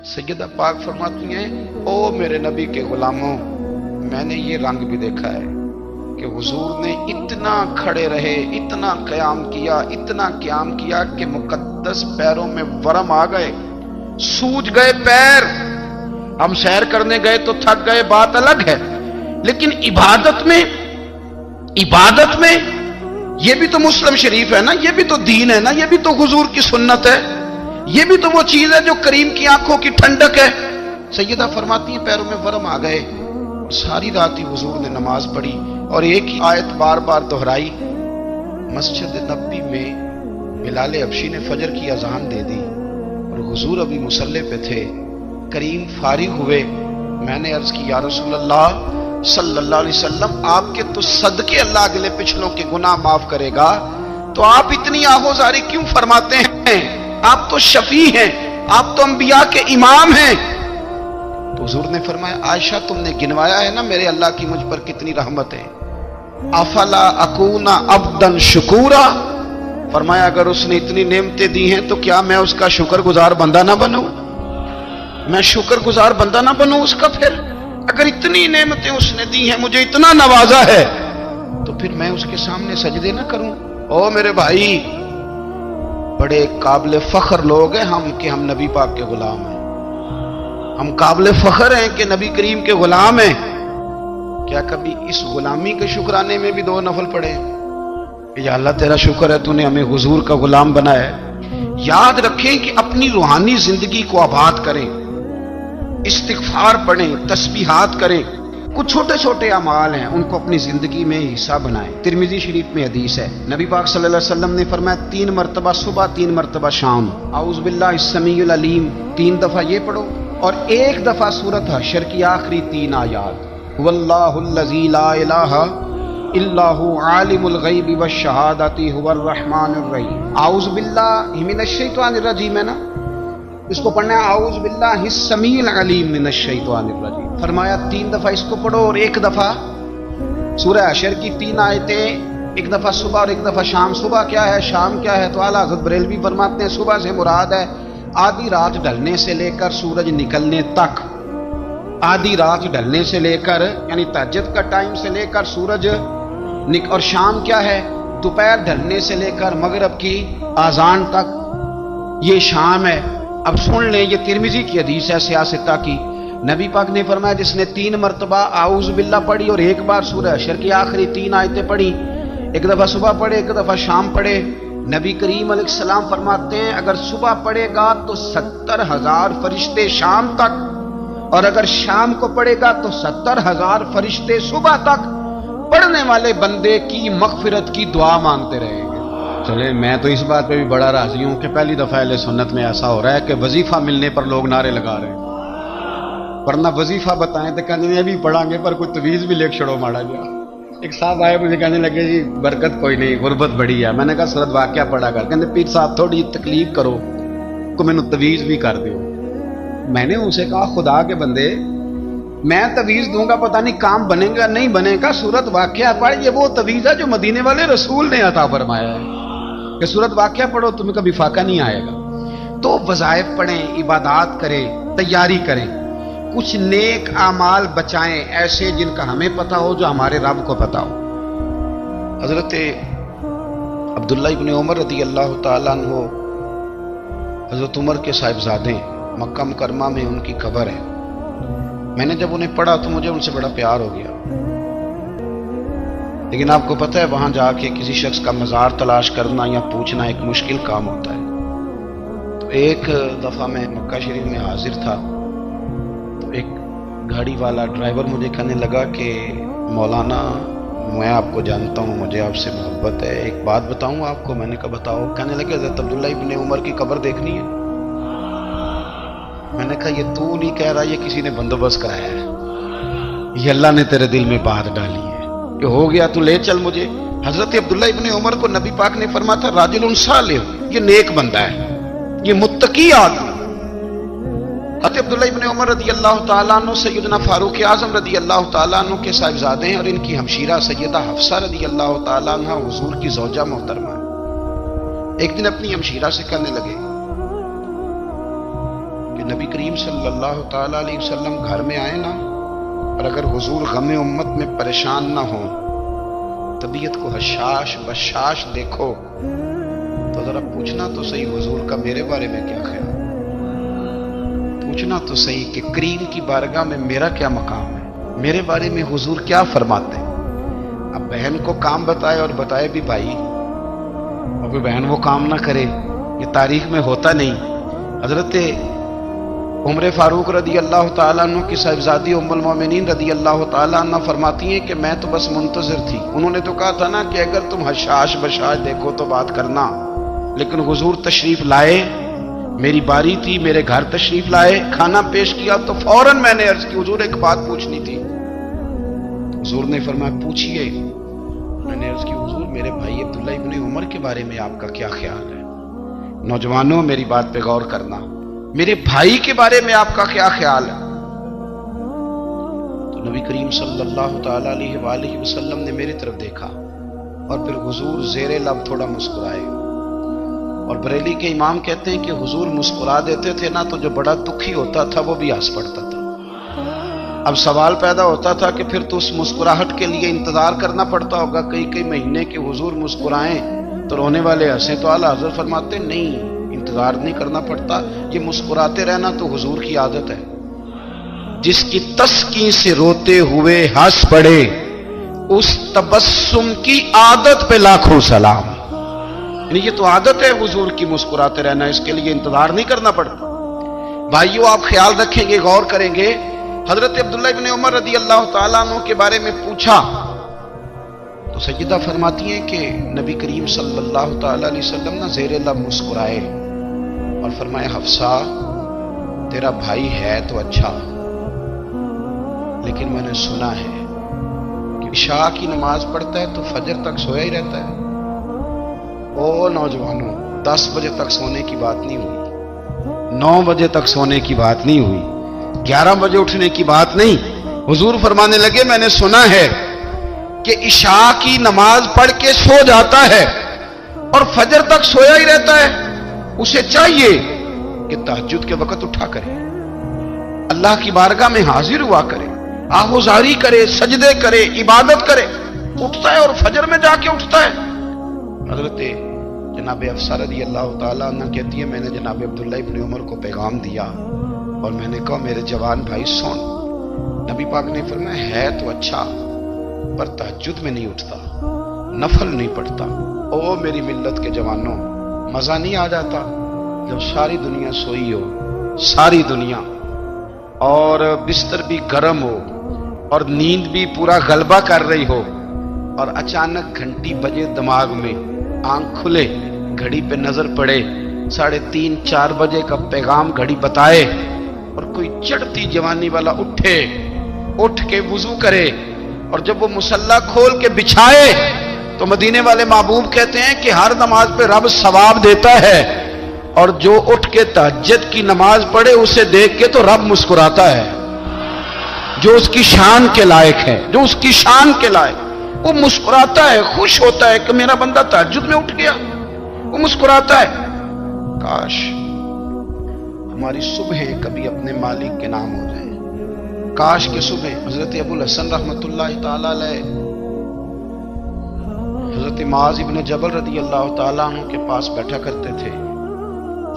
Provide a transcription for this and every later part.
सैयदा पाक फरमाती हैं, ओ मेरे नबी के गुलामों, मैंने ये रंग भी देखा है कि हुजूर ने इतना खड़े रहे, इतना क़याम किया कि मुकद्दस पैरों में वरम आ गए, सूज गए पैर। हम सैर करने गए तो थक गए, बात अलग है, लेकिन इबादत में ये भी तो मुस्लिम शरीफ है ना, ये भी तो दीन है ना, ये भी तो हुजूर की सुन्नत है, ये भी तो वो चीज है जो करीम की आंखों की ठंडक है। सैयदा फरमाती है पैरों में वरम आ गए। सारी रात ही हुजूर ने नमाज पढ़ी और एक ही आयत बार बार दोहराई। मस्जिद नबी में बिलाल हबशी ने फजर की अजान दे दी और हुजूर अभी मुसल्ले पे थे। करीम फारिग हुए। मैंने अर्ज की, या रसूल अल्लाह सल्लल्लाहु अलैहि वसल्लम, आपके तो सदके अल्लाह अगले पिछलों के गुनाह माफ करेगा, तो आप इतनी आहोजारी क्यों फरमाते हैं? आप तो शफी हैं, आप तो अंबिया के इमाम हैं। तो हुजूर ने फरमाया, आयशा तुमने गिनवाया है ना मेरे अल्लाह की मुझ पर कितनी रहमत है। अफला अकूना अब्दन शुकूरा, फरमाया अगर उसने इतनी नेमतें दी हैं तो क्या मैं उसका शुक्रगुजार बंदा ना बनूं? मैं शुक्रगुजार बंदा ना बनूं उसका? फिर अगर इतनी नेमतें उसने दी हैं, मुझे इतना नवाजा है, तो फिर मैं उसके सामने सजदे ना करूं? ओ मेरे भाई, बड़े काबिल फख्र लोग हैं हम कि हम नबी पाक के गुलाम हैं। हम काबिल फख्र हैं कि नबी करीम के गुलाम हैं। क्या कभी इस गुलामी के शुक्राने में भी 2 नफल पढ़े? या अल्लाह तेरा शुक्र है तूने हमें हुजूर का गुलाम बनाया है। याद रखें कि अपनी रूहानी जिंदगी को आबाद करें, इस्तिगफार पढ़ें, तस्बीहात करें। कुछ छोटे छोटे अमाल हैं, उनको अपनी जिंदगी में हिस्सा बनाएं। तिरमिजी शरीफ में हदीस है, नबी पाक सल्लल्लाहु अलैहि वसल्लम ने फरमाया 3 मरतबा सुबह, 3 मरतबा शाम औज़ु बिल्लाहिस समीउल अलीम 3 दफा ये पढ़ो और 1 दफा सूरत हशर की आखिरी 3 आयात, वल्लाहुल्लज़ी ला इलाहा इल्लाहु आलिमुल गैबि वश्शहादति हुवर रहमानुर रहीम। औज़ु बिल्लाहि मिनश शैतानिर रजीम है ना, इसको पढ़ना है औज़ु बिल्लाहिस समीउल अलीम मिनश शैतानिर रजीम। फरमाया 3 दफा इसको पढ़ो और 1 दफा सूरह हशर की 3 आयतें, 1 दफा सुबह और 1 दफा शाम। सुबह क्या है, शाम क्या है? तो आला हज़रत बरेलवी फरमाते हैं सुबह से मुराद है आधी रात ढलने से लेकर सूरज निकलने तक। आधी रात ढलने से लेकर यानी तहज्जुद का टाइम से लेकर सूरज और शाम क्या है? दोपहर ढलने से लेकर मगरिब की आजान तक, ये शाम है। अब सुन लें, ये तिरमिजी की हदीस है सियासता की। नबी पाक ने फरमाया जिसने 3 मरतबा आऊज़ बिल्ला पढ़ी और 1 बार सूरह हशर की आखिरी 3 आयतें पढ़ी, 1 दफा सुबह पढ़े, 1 दफा शाम पढ़े, नबी करीम अलैहिस्सलाम फरमाते हैं अगर सुबह पढ़ेगा तो 70,000 फरिश्ते शाम तक, और अगर शाम को पढ़ेगा तो 70,000 फरिश्ते सुबह तक पढ़ने वाले बंदे की मगफिरत की दुआ मांगते रहेंगे। चले, मैं तो इस बात पे भी बड़ा राजी हूं कि पहली दफा अहले सुन्नत में ऐसा हो रहा है कि वजीफा मिलने पर लोग नारे लगा रहे हैं, वरना वजीफा बताएं तो कहने अभी पढ़ांगे पर कोई तवीज भी लेके छोड़ो माड़ा गया। एक साहब आए, मुझे कहने लगे जी बरकत कोई नहीं, गुरबत बड़ी है। मैंने कहा सूरत वाक़या पढ़ा कर। कहते पीर साहब थोड़ी तकलीफ करो को मैंने तवीज भी कर दो। मैंने उनसे कहा खुदा के बंदे, मैं तवीज दूंगा पता नहीं काम बनेगा नहीं बनेगा, सूरत वाक़या पढ़, ये वो तवीज है जो मदीने वाले रसूल ने अता फरमाया है कि सूरत वाक़या पढ़ो तुम्हें कभी फाका नहीं आएगा। तो वज़ाइफ पढ़ें, इबादत करें, तैयारी करें, कुछ नेक आमाल बचाएं ऐसे जिनका हमें पता हो, जो हमारे रब को पता हो। हजरत अब्दुल्ला इब्न उमर रज़ी अल्लाह ताला अन्हु, हजरत उमर के साहिबजादे, मक्का मुकरमा में उनकी कब्र है। मैंने जब उन्हें पढ़ा तो मुझे उनसे बड़ा प्यार हो गया, लेकिन आपको पता है वहां जाके किसी शख्स का मज़ार तलाश करना या पूछना एक मुश्किल काम होता है। तो एक दफ़ा मैं मक्का शरीफ में हाजिर था, तो एक गाड़ी वाला ड्राइवर मुझे कहने लगा कि मौलाना मैं आपको जानता हूँ, मुझे आपसे मोहब्बत है, एक बात बताऊँ आपको। मैंने कहा बताओ। कहने लगे हज़रत अब्दुल्ला इब्न उमर की कब्र देखनी है। मैंने कहा ये तू नहीं कह रहा, ये किसी ने बंदोबस्त कराया है, ये अल्लाह ने तेरे दिल में बात डाली है, ये हो गया तू ले चल मुझे। हजरत अब्दुल्ला इब्न उमर को नबी पाक ने फरमाया था राजुलुन सालिह, ये नेक बंदा है, ये मुत्तकी आदमी। हजरत अब्दुल्ला इब्न उमर रज़ी अल्लाह ताला अन्हु सैयदना फारूक आज़म रज़ी अल्लाह ताला अन्हु के साहिबजादे हैं और इनकी हमशीरा सैयदा हफ्सा रज़ी अल्लाह ताला अन्हा हुजूर की ज़ौजा मोहतरमा। एक दिन अपनी हमशीरा से कहने लगे کہ نبی کریم صلی اللہ تعالی علیہ وسلم گھر میں آئے نا، اور اگر حضور غم امت میں پریشان نہ ہوں، طبیعت کو حشاش بشاش دیکھو، تو ذرا پوچھنا تو صحیح حضور کا میرے بارے میں کیا خیال، پوچھنا تو صحیح کہ کریم کی بارگاہ میں میرا کیا مقام ہے، میرے بارے میں حضور کیا فرماتے ہیں۔ اب بہن کو کام بتائے، اور بتائے بھی بھائی، اور کوئی بہن وہ کام نہ کرے، یہ تاریخ میں ہوتا نہیں۔ حضرت عمر فاروق رضی اللہ تعالیٰ عنہ کی صاحبزادی ام المومنین رضی اللہ تعالیٰ عنہ فرماتی ہیں کہ میں تو بس منتظر تھی، انہوں نے تو کہا تھا نا کہ اگر تم حشاش بشاش دیکھو تو بات کرنا، لیکن حضور تشریف لائے، میری باری تھی، میرے گھر تشریف لائے، کھانا پیش کیا تو فوراً میں نے عرض کی حضور ایک بات پوچھنی تھی۔ حضور نے فرمایا پوچھئے۔ میں نے عرض کی حضور میرے بھائی عبداللہ ابن عمر کے بارے میں آپ کا کیا خیال ہے؟ نوجوانوں میری بات پہ غور کرنا، میرے بھائی کے بارے میں آپ کا کیا خیال ہے؟ تو نبی کریم صلی اللہ تعالی علیہ وآلہ وسلم نے میری طرف دیکھا، اور پھر حضور زیر لب تھوڑا مسکرائے، اور بریلی کے امام کہتے ہیں کہ حضور مسکرا دیتے تھے نا تو جو بڑا دکھی ہوتا تھا وہ بھی ہنس پڑتا تھا۔ اب سوال پیدا ہوتا تھا کہ پھر تو اس مسکراہٹ کے لیے انتظار کرنا پڑتا ہوگا کئی مہینے کہ حضور مسکرائیں تو رونے والے ہنسیں، تو اعلیٰ حضرت فرماتے نہیں، انتظار نہیں کرنا پڑتا، یہ مسکراتے رہنا تو حضور کی عادت ہے۔ جس کی تسکین سے روتے ہوئے ہنس پڑے، اس تبسم کی عادت پہ لاکھوں سلام۔ یعنی یہ تو عادت ہے حضور کی مسکراتے رہنا، اس کے لیے انتظار نہیں کرنا پڑتا۔ بھائیو آپ خیال رکھیں گے، غور کریں گے، حضرت عبداللہ ابن عمر رضی اللہ تعالیٰ عنہ کے بارے میں پوچھا تو سیدہ فرماتی ہیں کہ نبی کریم صلی اللہ تعالیٰ علیہ وسلم نہ زیر لب مسکرائے اور فرمایا حفصہ تیرا بھائی ہے تو اچھا، لیکن میں نے سنا ہے کہ عشاء کی نماز پڑھتا ہے تو فجر تک سویا ہی رہتا ہے۔ او نوجوانوں، 10 بجے تک سونے کی بات نہیں ہوئی، 9 بجے تک سونے کی بات نہیں ہوئی، 11 بجے اٹھنے کی بات نہیں۔ حضور فرمانے لگے میں نے سنا ہے کہ عشاء کی نماز پڑھ کے سو جاتا ہے اور فجر تک سویا ہی رہتا ہے، اسے چاہیے کہ تہجد کے وقت اٹھا کرے، اللہ کی بارگاہ میں حاضر ہوا کرے، آہوزاری کرے، سجدے کرے، عبادت کرے، اٹھتا ہے اور فجر میں جا کے اٹھتا ہے۔ حضرت جناب حفصہ رضی اللہ تعالیٰ عنہ کہتی ہے میں نے جناب عبداللہ ابن عمر کو پیغام دیا اور میں نے کہا میرے جوان بھائی سن، نبی پاک نے فرمایا ہے تو اچھا پر تہجد میں نہیں اٹھتا، نفل نہیں پڑھتا۔ او میری ملت کے جوانوں، مزہ نہیں آ جاتا جب ساری دنیا سوئی ہو، ساری دنیا، اور بستر بھی گرم ہو اور نیند بھی پورا غلبہ کر رہی ہو، اور اچانک گھنٹی بجے دماغ میں، آنکھ کھلے، گھڑی پہ نظر پڑے، 3:30 4 بجے کا پیغام گھڑی بتائے، اور کوئی چڑھتی جوانی والا اٹھ کے وضو کرے، اور جب وہ مصلی کھول کے بچھائے تو مدینے والے محبوب کہتے ہیں کہ ہر نماز پہ رب ثواب دیتا ہے، اور جو اٹھ کے تہجد کی نماز پڑھے اسے دیکھ کے تو رب مسکراتا ہے، جو اس کی شان کے لائق ہے، جو اس کی شان کے لائق، وہ مسکراتا ہے، خوش ہوتا ہے کہ میرا بندہ تہجد میں اٹھ گیا، وہ مسکراتا ہے۔ کاش ہماری صبحیں کبھی اپنے مالک کے نام ہو جائیں، کاش کہ صبح حضرت ابو الحسن رحمۃ اللہ تعالی علیہ حضرت معاذ ابن جبل رضی اللہ تعالیٰ عنہ کے پاس بیٹھا کرتے تھے،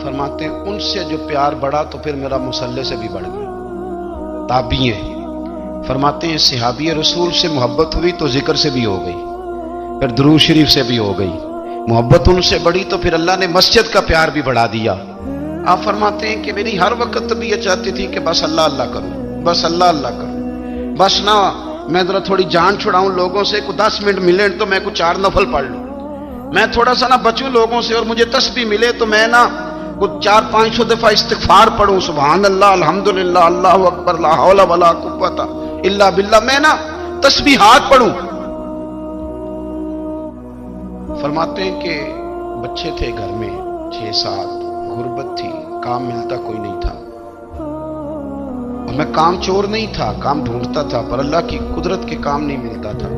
فرماتے ہیں ان سے جو پیار بڑھا تو پھر میرا مصلی سے بھی بڑھ گیا۔ تابعی ہیں، فرماتے ہیں صحابی رسول سے محبت ہوئی تو ذکر سے بھی ہو گئی، پھر درود شریف سے بھی ہو گئی، محبت ان سے بڑھی تو پھر اللہ نے مسجد کا پیار بھی بڑھا دیا۔ آپ فرماتے ہیں کہ میری ہر وقت طبیعت چاہتی تھی کہ بس اللہ اللہ کروں، بس اللہ اللہ کروں، بس نہ میں ذرا تھوڑی جان چھڑاؤں لوگوں سے، کوئی 10 منٹ ملے تو میں کوئی 4 نفل پڑھ لوں، میں تھوڑا سا نہ بچوں لوگوں سے، اور مجھے تسبیح ملے تو میں نہ کچھ 400-500 دفعہ استغفار پڑھوں، سبحان اللہ، الحمدللہ، اللہ اکبر، لا حول ولا قوت الا باللہ، میں نہ تسبیحات پڑھوں۔ فرماتے ہیں کہ بچے تھے گھر میں 6-7، غربت تھی، کام ملتا کوئی نہیں تھا، اور میں کام چور نہیں تھا، کام ڈھونڈتا تھا، پر اللہ کی قدرت کے کام نہیں ملتا تھا۔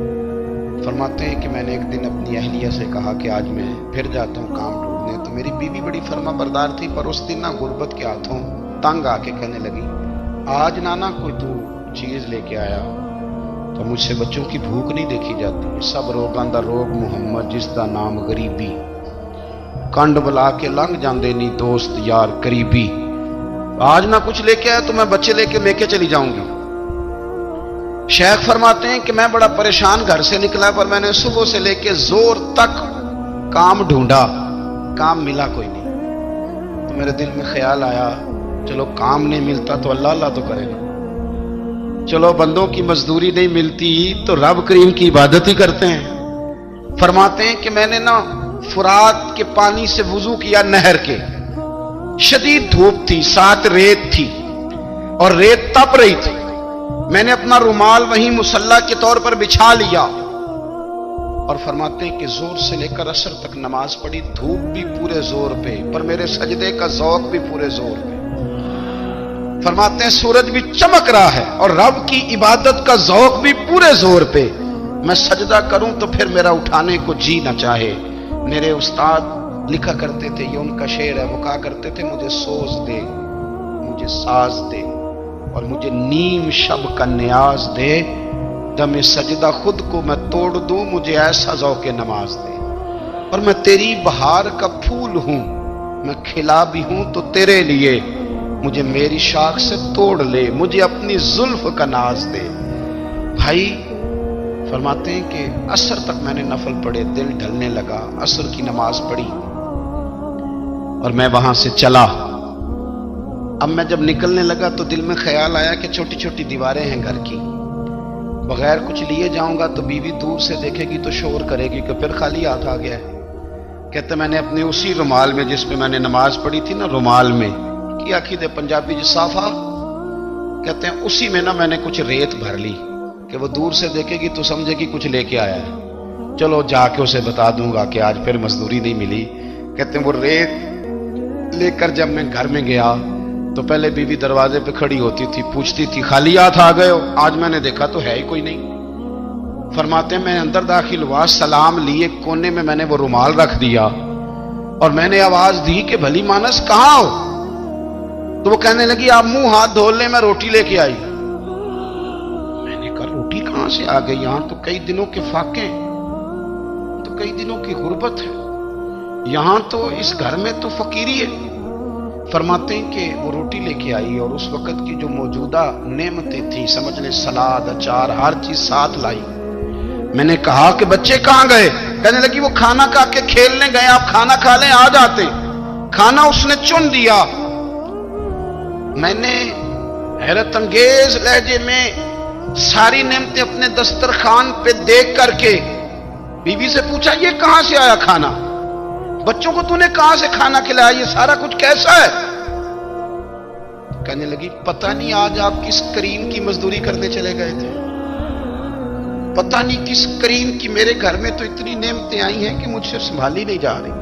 فرماتے ہیں کہ میں نے ایک دن اپنی اہلیہ سے کہا کہ آج میں پھر جاتا ہوں کام ڈھونڈنے، تو میری بیوی بڑی فرما بردار تھی، پر اس دن نہ غربت کے ہاتھوں तंग आके कहने लगी, आज नाना कोई तू चीज लेके आया तो मुझसे बच्चों की भूख नहीं देखी जाती। सब रोगां दा रोग मुहम्मद, जिसदा नाम गरीबी, कंड बुला के लंघ जांदे नी दोस्त यार करीबी। आज ना कुछ लेके आया तो मैं बच्चे लेके चली जाऊंगी। शेख फरमाते हैं कि मैं बड़ा परेशान घर से निकला, पर मैंने सुबह से लेके जोर तक काम ढूंढा, काम मिला कोई नहीं। तो मेरे दिल में ख्याल आया, चलो काम नहीं मिलता तो अल्लाह अल्लाह तो करेगा, चलो बंदों की मजदूरी नहीं मिलती तो रब करीम की इबादत ही करते हैं। फरमाते हैं कि मैंने ना फुरात के पानी से वुजू किया, नहर के, शदीद धूप थी, साथ रेत थी और रेत तप रही थी। मैंने अपना रुमाल वहीं मुसल्ला के तौर पर बिछा लिया और फरमाते हैं कि जोर से लेकर असर तक नमाज पढ़ी, धूप भी पूरे जोर पे, पर मेरे सजदे का ज़ौक़ भी पूरे जोर पे। फरमाते हैं सूरज भी चमक रहा है और रब की इबादत का ज़ौक़ भी पूरे जोर पे। मैं सजदा करूं तो फिर मेरा उठाने को जी न चाहे। मेरे उस्ताद लिखा करते थे, ये उनका शेर है, वो कहा करते थे, मुझे सोज दे, मुझे साज दे और मुझे नीम शब का न्याज दे, दमे सजदा खुद को मैं तोड़ दूं, मुझे ऐसा ज़ौक़े नमाज दे। और मैं तेरी बहार का फूल हूं, मैं खिला भी हूं तो तेरे लिए, मुझे मेरी शाख से तोड़ ले, मुझे अपनी जुल्फ का नाज दे। भाई फरमाते हैं कि असर तक मैंने नफल पढ़े, दिल ढलने लगा, असर की नमाज पढ़ी और मैं वहां से चला। अब मैं जब निकलने लगा तो दिल में ख्याल आया कि छोटी छोटी दीवारें हैं घर की, बगैर कुछ लिए जाऊंगा तो बीवी दूर से देखेगी तो शोर करेगी कि फिर खाली हाथ आ गया है। कहते मैंने अपने उसी रुमाल में जिसमें मैंने नमाज पढ़ी थी ना, रुमाल में की आखी दे पंजाबी जी साफा, कहते हैं उसी में ना मैंने कुछ रेत भर ली कि वो दूर से देखेगी तो समझेगी कुछ लेके आया है, चलो जाके उसे बता दूंगा कि आज फिर मजदूरी नहीं मिली। कहते हैं वो रेत लेकर जब मैं घर में गया तो पहले बीवी दरवाजे पे खड़ी होती थी, पूछती थी खाली हाथ आ गए हो? आज मैंने देखा तो है ही कोई नहीं। फरमाते हैं मैं अंदर दाखिल हुआ, सलाम लिए, कोने में मैंने वो रुमाल रख दिया और मैंने आवाज दी कि भली मानस कहां हो? तो वो कहने लगी आप मुंह हाथ धो ले, मैं रोटी लेके आई। मैंने कहा रोटी कहां से आ गई? यहां तो कई दिनों के फाके, तो कई दिनों की गुर्बत है, यहां तो इस घर में तो फकीरी है। फरमाते हैं कि वो रोटी लेके आई और उस वक्त की जो मौजूदा नेमतें थी, समझ ले सलाद, अचार, हर चीज साथ लाई। मैंने कहा कि बच्चे कहां गए? कहने लगी वो खाना खा के खेलने गए, आप खाना खा लें आ जाते। खाना उसने चुन दिया। मैंने हैरत अंगेज लहजे में सारी नेमतें अपने दस्तरखान पे देख करके बीवी से पूछा ये कहां से आया खाना? बच्चों को तूने कहां से खाना खिलाया? ये सारा कुछ कैसा है? कहने लगी पता नहीं आज आप किस करीम की मजदूरी करने चले गए थे, पता नहीं किस करीम की, मेरे घर में तो इतनी नेमतें आई हैं कि मुझसे संभाली नहीं जा रही,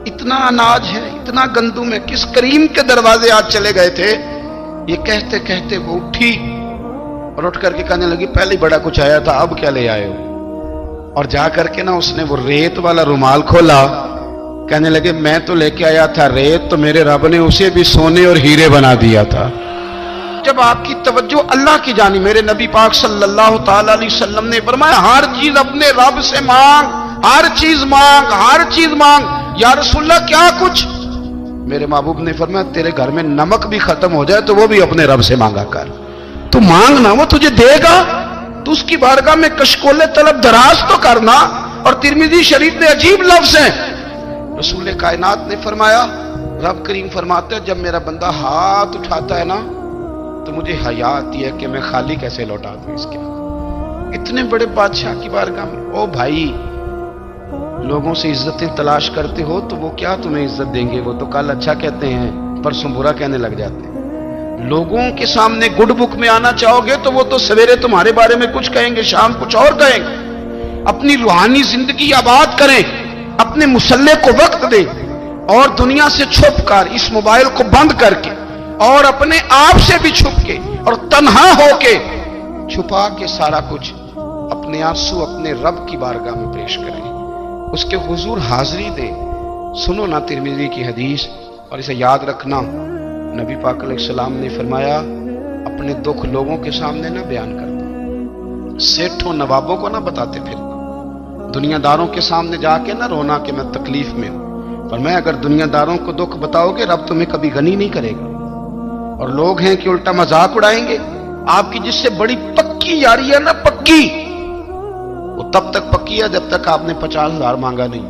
इतना अनाज है, इतना गंदुम है, किस करीम के दरवाजे आज चले गए थे? ये कहते कहते वो उठी और उठ करके कहने लगी पहले ही बड़ा कुछ आया था, अब क्या ले आए हो? और जा करके ना उसने वो रेत वाला रुमाल खोला। कहने लगे मैं तो लेके आया था रेत, तो मेरे रब ने उसे भी सोने और हीरे बना दिया था। जब आपकी तवज्जो अल्लाह की जानी, मेरे नबी पाक सल्लल्लाहु ताला अलैहि वसल्लम ने फरमाया हर चीज अपने रब से मांग, हर चीज मांग, हर चीज मांग। या रसूलल्लाह क्या कुछ? मेरे महबूब ने फरमाया तेरे घर में नमक भी खत्म हो जाए तो वो भी अपने रब से मांगा कर। तू मांगना, वो तुझे देगा, तू उसकी बारगाह में कशकोले तलब दराज तो करना। और तिरमिजी शरीफ में अजीब लफ्ज है, रसूल कायनात ने फरमाया, रब करीम फरमाते हैं जब मेरा बंदा हाथ उठाता है ना तो मुझे हया आती है कि मैं खाली कैसे लौटा दूं इसके। इतने बड़े बादशाह की बारगाह में, ओ भाई लोगों से इज्जतें तलाश करते हो तो वो क्या तुम्हें इज्जत देंगे? वो तो कल अच्छा कहते हैं परसों बुरा कहने लग जाते हैं। लोगों के सामने गुड बुक में आना चाहोगे तो वो तो सवेरे तुम्हारे बारे में कुछ कहेंगे, शाम कुछ और कहेंगे। अपनी रूहानी जिंदगी आबाद करें, अपने मुसल्ले को वक्त दे और दुनिया से छुप कर, इस मोबाइल को बंद करके और अपने आप से भी छुप के और तन्हा होके छुपा के सारा कुछ अपने आंसू अपने रब की बारगाह में पेश करें, उसके हुजूर हाजिरी दे। सुनो ना तिरमिजी की हदीस और इसे याद रखना, نبی پاک علیہ السلام نے فرمایا اپنے دکھ لوگوں کے سامنے نہ بیان کرنا، سیٹھوں نوابوں کو نہ بتاتے پھر، دنیا داروں کے سامنے جا کے نہ رونا کہ میں تکلیف میں ہوں، پر میں اگر دنیا داروں کو دکھ بتاؤ گے رب تمہیں کبھی غنی نہیں کرے گا۔ اور لوگ ہیں کہ الٹا مذاق اڑائیں گے، آپ کی جس سے بڑی پکی یاری ہے نا، پکی، وہ تب تک پکی ہے جب تک آپ نے 50,000 مانگا نہیں،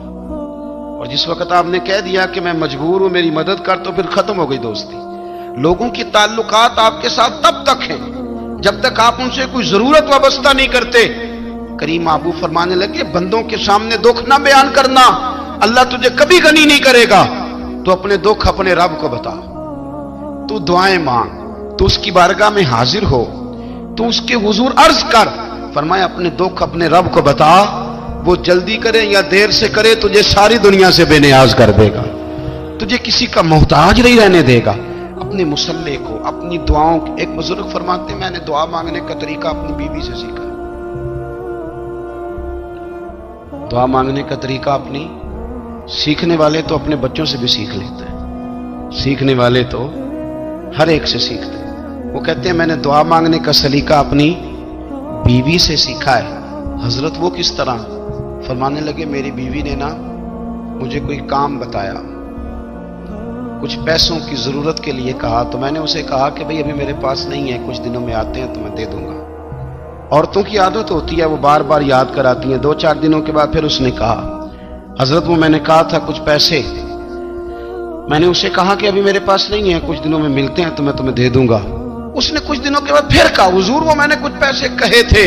اور جس وقت آپ نے کہہ دیا کہ میں مجبور ہوں میری مدد کر، تو پھر ختم ہو گئی دوستی۔ لوگوں کی تعلقات آپ کے ساتھ تب تک ہیں جب تک آپ ان سے کوئی ضرورت وابستہ نہیں کرتے۔ کریم محبوب فرمانے لگے بندوں کے سامنے دکھ نہ بیان کرنا، اللہ تجھے کبھی غنی نہیں کرے گا، تو اپنے دکھ اپنے رب کو بتا، تو دعائیں مانگ، تو اس کی بارگاہ میں حاضر ہو، تو اس کے حضور عرض کر۔ فرمایا اپنے دکھ اپنے رب کو بتا، وہ جلدی کرے یا دیر سے کرے تجھے ساری دنیا سے بے نیاز کر دے گا، تجھے کسی کا محتاج نہیں رہنے دے گا۔ اپنے مسلح کو، اپنی دعاؤں، ایک بزرگ فرماتے ہیں میں نے دعا مانگنے کا طریقہ اپنی بیوی سے سیکھا، دعا مانگنے کا طریقہ اپنی، سیکھنے والے تو اپنے بچوں سے بھی سیکھ لیتے ہیں، سیکھنے والے تو ہر ایک سے سیکھتے ہیں۔ وہ کہتے ہیں میں نے دعا مانگنے کا سلیقہ اپنی بیوی سے سیکھا ہے۔ حضرت وہ کس طرح؟ فرمانے لگے میری بیوی نے نا مجھے کوئی کام بتایا، کچھ پیسوں کی ضرورت کے لیے کہا، تو میں نے اسے کہا کہ بھئی ابھی میرے پاس نہیں ہے، کچھ دنوں میں آتے ہیں تو میں دے دوں گا۔ عورتوں کی عادت ہوتی ہے وہ بار بار یاد کراتی ہیں، 2-4 دنوں کے بعد پھر اس نے کہا حضرت وہ میں نے کہا تھا کچھ پیسے، میں نے اسے کہا کہ ابھی میرے پاس نہیں ہے، کچھ دنوں میں ملتے ہیں تو میں تمہیں دے دوں گا۔ اس نے کچھ دنوں کے بعد پھر کہا حضور وہ میں نے کچھ پیسے کہے تھے۔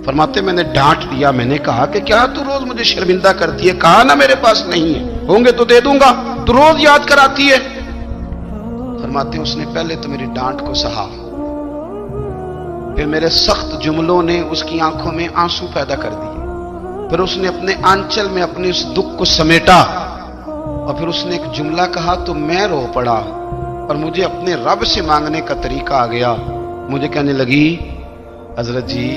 فرماتے میں نے ڈانٹ دیا، میں نے کہا کہ کیا تو روز مجھے شرمندہ کرتی ہے، کہا نا میرے پاس نہیں ہے، ہوں گے تو دے دوں گا، تو روز یاد کراتی ہے۔ فرماتے اس نے پہلے تو میری ڈانٹ کو سہا، پھر میرے سخت جملوں نے اس کی آنکھوں میں آنسو پیدا کر دیے، پھر اس نے اپنے آنچل میں اپنے اس دکھ کو سمیٹا، اور پھر اس نے ایک جملہ کہا تو میں رو پڑا، اور مجھے اپنے رب سے مانگنے کا طریقہ آ گیا۔ مجھے کہنے لگی حضرت جی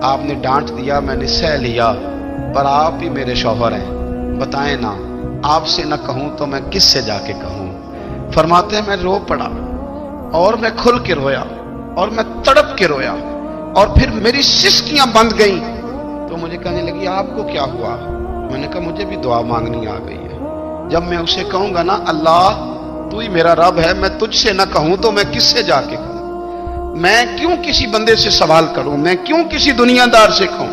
آپ نے ڈانٹ دیا، میں نے سہ لیا، پر آپ ہی میرے شوہر ہیں، بتائیں نا آپ سے نہ کہوں تو میں کس سے جا کے کہوں۔ فرماتے ہیں میں رو پڑا، اور میں کھل کے رویا، اور میں تڑپ کے رویا، اور پھر میری سسکیاں بند گئیں، تو مجھے کہنے لگی آپ کو کیا ہوا؟ میں نے کہا مجھے بھی دعا مانگنی آ گئی ہے، جب میں اسے کہوں گا نا اللہ تو ہی میرا رب ہے، میں تجھ سے نہ کہوں تو میں کس سے جا کے کہوں؟ میں کیوں کسی بندے سے سوال کروں؟ میں کیوں کسی دنیا دار سے کہوں؟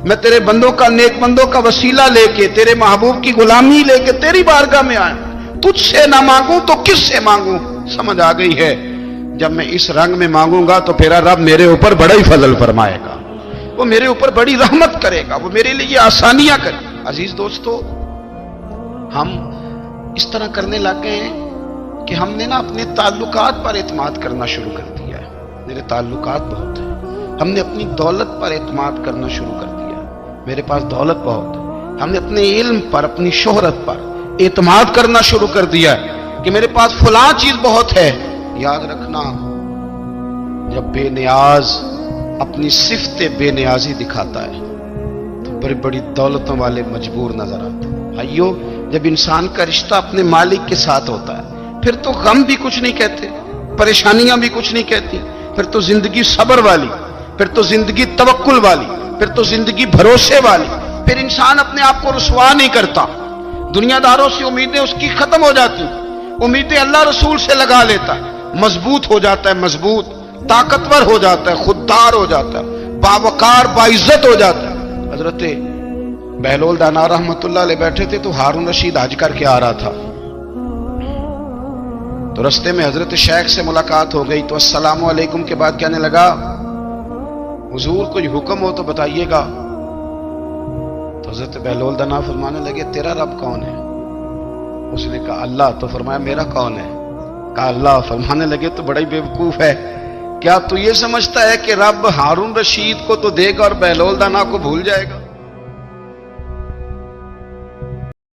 میں تیرے بندوں کا، نیک بندوں کا وسیلہ لے کے، تیرے محبوب کی غلامی لے کے تیری بارگاہ میں آیا، تجھ سے نہ مانگوں تو کس سے مانگوں؟ سمجھ آ گئی ہے جب میں اس رنگ میں مانگوں گا تو پھر رب میرے اوپر بڑا ہی فضل فرمائے گا، وہ میرے اوپر بڑی رحمت کرے گا، وہ میرے لیے آسانیاں کرے گا۔ عزیز دوستو ہم اس طرح کرنے لگ گئے ہیں کہ ہم نے نا اپنے تعلقات پر اعتماد کرنا شروع کر دیا ہے، میرے تعلقات بہت ہیں، ہم نے اپنی دولت پر اعتماد کرنا شروع کر دیا ہے، میرے پاس دولت بہت ہے، ہم نے اپنے علم پر، اپنی شہرت پر اعتماد کرنا شروع کر دیا ہے کہ میرے پاس فلاں چیز بہت ہے۔ یاد رکھنا جب بے نیاز اپنی صفت بے نیازی دکھاتا ہے تو بڑی بڑی دولتوں والے مجبور نظر آتے ہیں۔ بھائیو جب انسان کا رشتہ اپنے مالک کے ساتھ ہوتا ہے پھر تو غم بھی کچھ نہیں کہتے، پریشانیاں بھی کچھ نہیں کہتی، پھر تو زندگی صبر والی، پھر تو زندگی توکل والی، پھر تو زندگی بھروسے والی، پھر انسان اپنے آپ کو رسوا نہیں کرتا، دنیا داروں سے امیدیں اس کی ختم ہو جاتی، امیدیں اللہ رسول سے لگا لیتا ہے، مضبوط ہو جاتا ہے، مضبوط، طاقتور ہو جاتا ہے، خوددار ہو جاتا ہے، باوقار باعزت ہو جاتا ہے۔ حضرت بہلول دانا رحمت اللہ علیہ بیٹھے تھے تو ہارون رشید حج کر کے آ رہا تھا، تو رستے میں حضرت شیخ سے ملاقات ہو گئی، تو السلام علیکم کے بعد کہنے لگا حضور کوئی حکم ہو تو بتائیے گا۔ تو حضرت بہلول دانا فرمانے لگے تیرا رب کون ہے؟ اس نے کہا اللہ، تو فرمایا میرا کون ہے؟ کہا اللہ۔ فرمانے لگے تو بڑا ہی بیوقوف ہے، کیا تو یہ سمجھتا ہے کہ رب ہارون رشید کو تو دے گا اور بہلول دانا کو بھول جائے گا؟